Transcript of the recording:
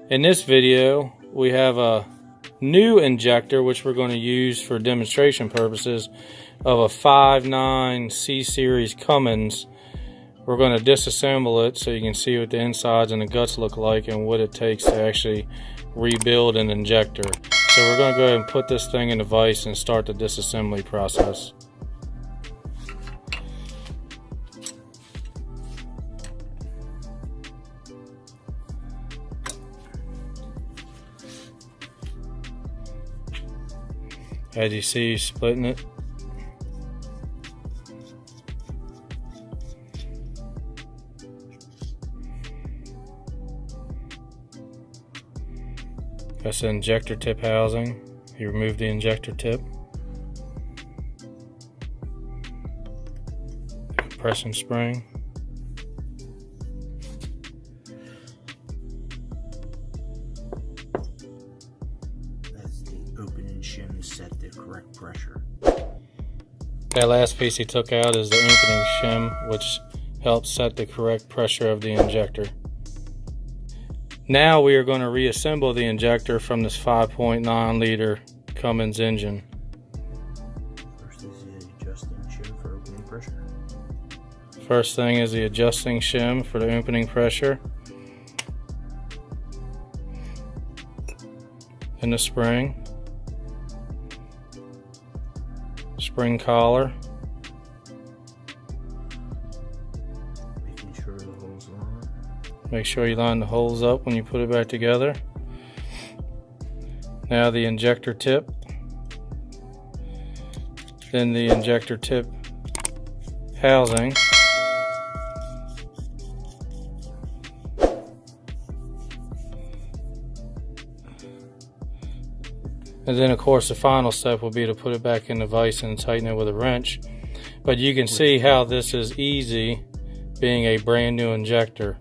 In this video, we have a new injector, which we're going to use for demonstration purposes, of a 5.9 C series Cummins. We're going to disassemble it so you can see what the insides and the guts look like and what it takes to actually rebuild an injector. So we're going to go ahead and put this thing in the vise and start the disassembly process. As you see, he's splitting it. That's the injector tip housing. You remove the injector tip. The compression spring. That's the opening shim to set the correct pressure. That last piece he took out is the opening shim, which helps set the correct pressure of the injector. Now we are going to reassemble the injector from this 5.9 liter Cummins engine. First is the adjusting shim for opening pressure. First thing is the adjusting shim for the opening pressure. And the spring. Spring collar. Making sure the holes are on. Make sure you line the holes up when you put it back together. Now the injector tip. Then the injector tip housing. And then of course the final step will be to put it back in the vise and tighten it with a wrench. But you can see how this is easy being a brand new injector.